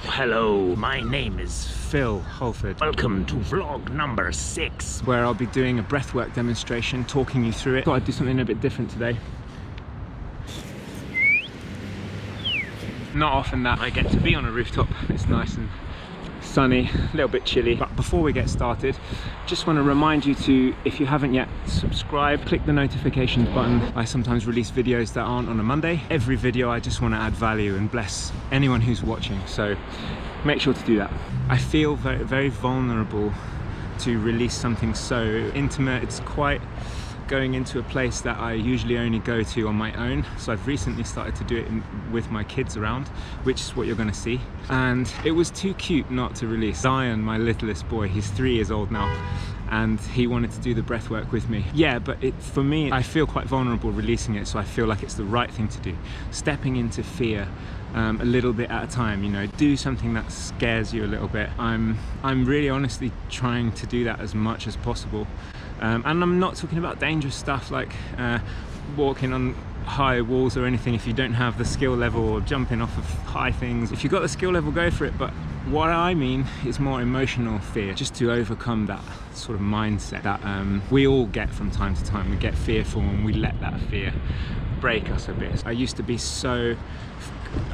Hello, my name is Phil Holford. Welcome to vlog number 6, where I'll be doing a breathwork demonstration, talking you through it. Thought I'd do something a bit different today. Not often that I get to be on a rooftop. It's nice and sunny, a little bit chilly. But before we get started, just want to remind you to, if you haven't yet, subscribe, click the notifications button. I sometimes release videos that aren't on a Monday. Every video I just want to add value and bless anyone who's watching, so make sure to do that. I feel very, very vulnerable to release something so intimate. It's quite going into a place that I usually only go to on my own, so I've recently started to do it with my kids around, which is what you're going to see. And it was too cute not to release. Zion, my littlest boy, he's 3 years old now, and he wanted to do the breath work with me. Yeah, but for me, I feel quite vulnerable releasing it, so I feel like it's the right thing to do. Stepping into fear a little bit at a time, you know, do something that scares you a little bit. I'm really honestly trying to do that as much as possible. And I'm not talking about dangerous stuff like walking on high walls or anything if you don't have the skill level, or jumping off of high things. If you've got the skill level, go for it. But what I mean is more emotional fear, just to overcome that sort of mindset that we all get from time to time. We get fearful and we let that fear break us a bit. I used to be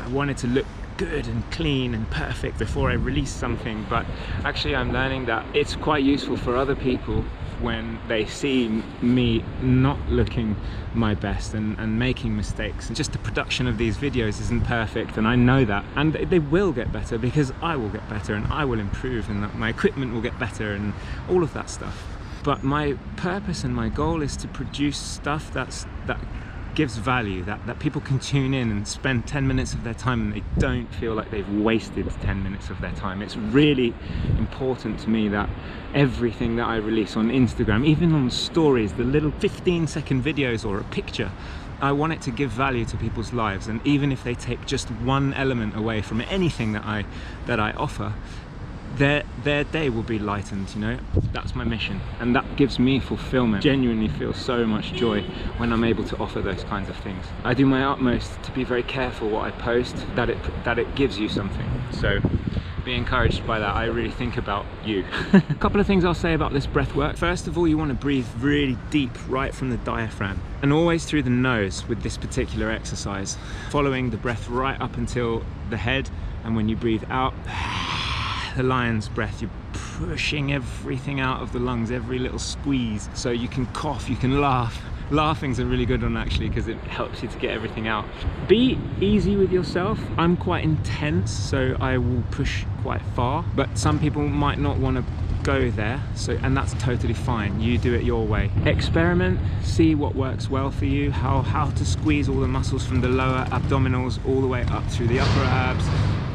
I wanted to look good and clean and perfect before I release something, but actually I'm learning that it's quite useful for other people when they see me not looking my best and making mistakes. And just the production of these videos isn't perfect, and I know that, and they will get better because I will get better and I will improve, and that my equipment will get better and all of that stuff. But my purpose and my goal is to produce stuff that gives value, that people can tune in and spend 10 minutes of their time and they don't feel like they've wasted 10 minutes of their time. It's really important to me that everything that I release on Instagram, even on stories, the little 15-second videos or a picture, I want it to give value to people's lives. And even if they take just one element away from anything that I offer, their day will be lightened, you know. That's my mission, and that gives me fulfillment. Genuinely feel so much joy when I'm able to offer those kinds of things. I do my utmost to be very careful what I post, that it gives you something. So be encouraged by that. I really think about you. A couple of things I'll say about this breath work. First of all, you want to breathe really deep, right from the diaphragm, and always through the nose with this particular exercise, following the breath right up until the head. And when you breathe out, the lion's breath, you're pushing everything out of the lungs, every little squeeze. So you can cough, you can laugh. Laughing's a really good one actually, because it helps you to get everything out. Be easy with yourself. I'm quite intense, so I will push quite far, but some people might not want to go there, and that's totally fine. You do it your way. Experiment, see what works well for you, how to squeeze all the muscles from the lower abdominals all the way up through the upper abs,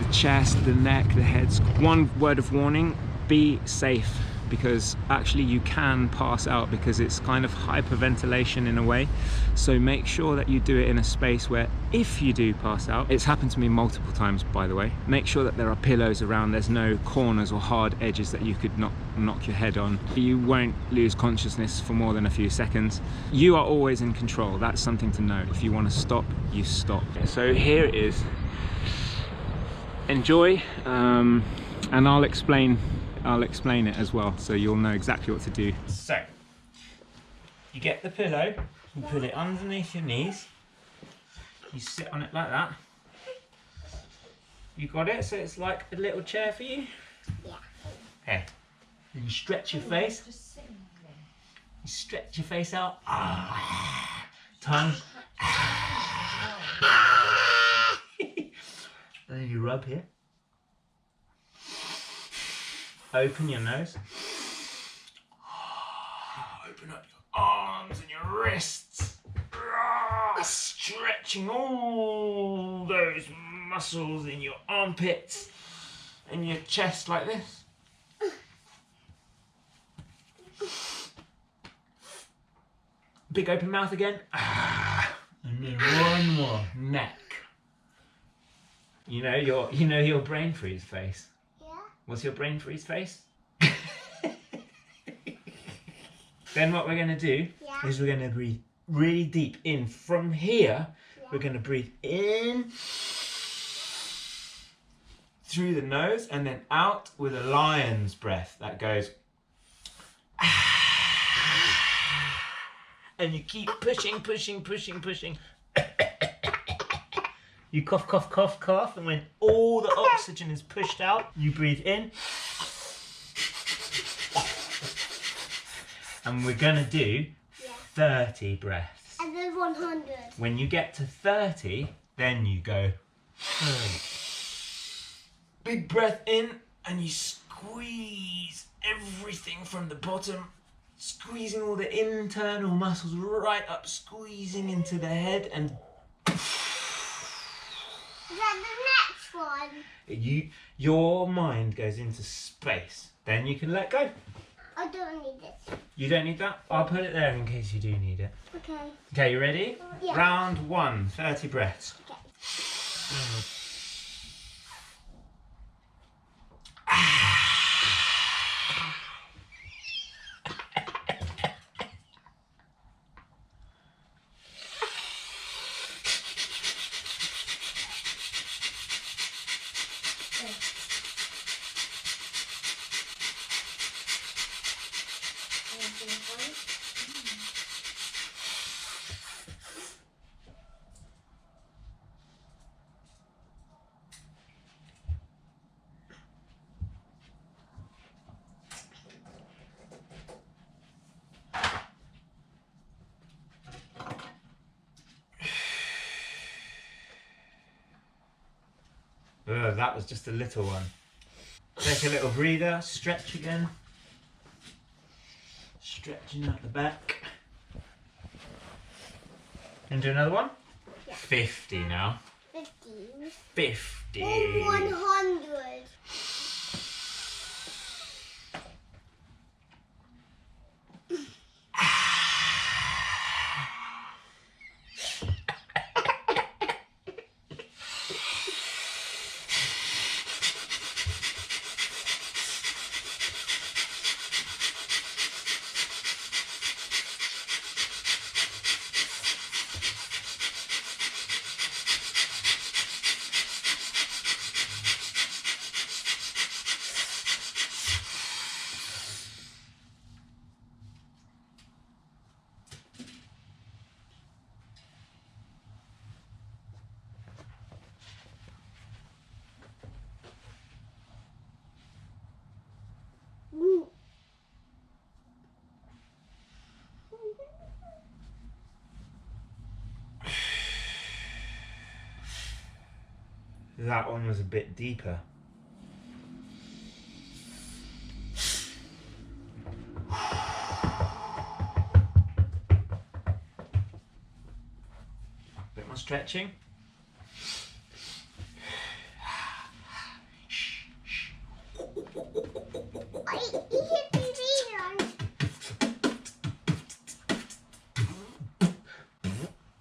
the chest, the neck, the head. One word of warning: be safe, because actually you can pass out, because it's kind of hyperventilation in a way. So make sure that you do it in a space where, if you do pass out, it's happened to me multiple times by the way, make sure that there are pillows around, there's no corners or hard edges that you could knock your head on. You won't lose consciousness for more than a few seconds. You are always in control. That's something to know. If you want to stop, you stop. So here it is. Enjoy, and I'll explain it as well, so you'll know exactly what to do. So, you get the pillow, you put it underneath your knees, you sit on it like that. You got it? So it's like a little chair for you? Yeah. Okay. Then you stretch your face. You stretch your face out. Tongue. Then you rub here. Open your nose. Open up your arms and your wrists. Stretching all those muscles in your armpits and your chest like this. Big open mouth again. And then one more. Neck. You know your brain freeze face? Yeah. What's your brain freeze face? Then what we're going to do is we're going to breathe really deep in. From here, we're going to breathe in through the nose and then out with a lion's breath that goes. And you keep pushing, pushing, pushing, pushing. You cough, cough, cough, cough, and when all the oxygen is pushed out, you breathe in. And we're gonna do 30 breaths. And then 100. When you get to 30, then you go. Big breath in, and you squeeze everything from the bottom, squeezing all the internal muscles right up, squeezing into the head, and Is that the next one? your mind goes into space. Then you can let go. I don't need this. You don't need that? I'll put it there in case you do need it. Okay. Okay, you ready? Yeah. Round 1, 30 breaths. Okay. That was just a little one. Take a little breather, stretch again. Stretching out the back. And do another one? Yeah. 50 now. 50. 50. Or 100. That one was a bit deeper. Bit more stretching.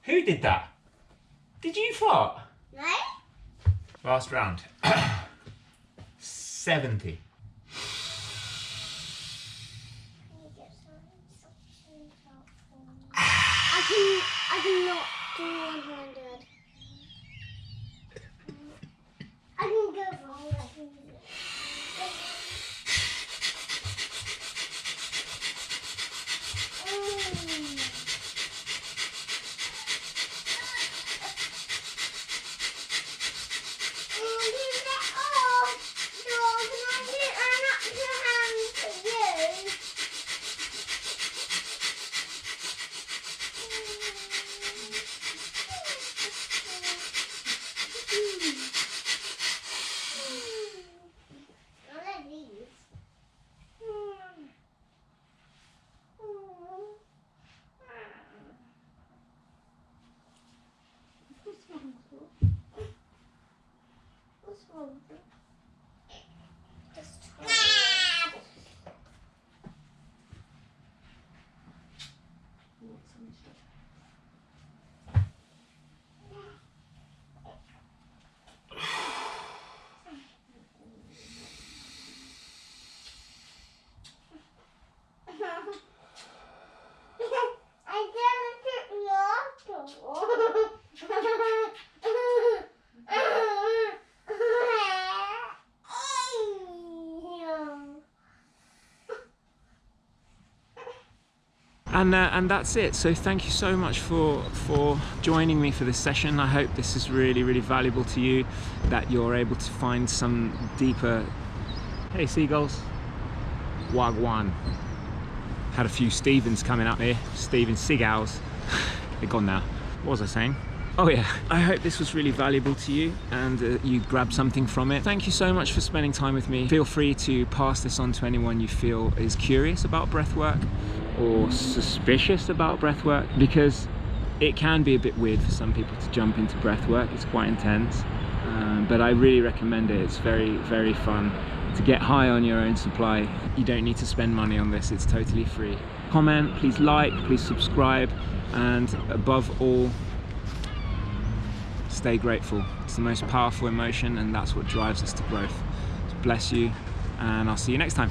Who did that? Did you fart? No? Last round. 70. I cannot do 100. I can go for 100. And that's it. So thank you so much for joining me for this session. I hope this is really valuable to you, that you're able to find some deeper... Hey seagulls, wagwan. Had a few Stevens coming up here, Steven Seagulls. They're gone now. What was I saying? Oh yeah, I hope this was really valuable to you and you grabbed something from it. Thank you so much for spending time with me. Feel free to pass this on to anyone you feel is curious about breathwork or suspicious about breathwork, because it can be a bit weird for some people to jump into breathwork. It's quite intense, but I really recommend it. It's very fun to get high on your own supply. You don't need to spend money on this, it's totally free. Comment, please like, please subscribe, and above all, stay grateful. It's the most powerful emotion, and that's what drives us to growth. So bless you, and I'll see you next time.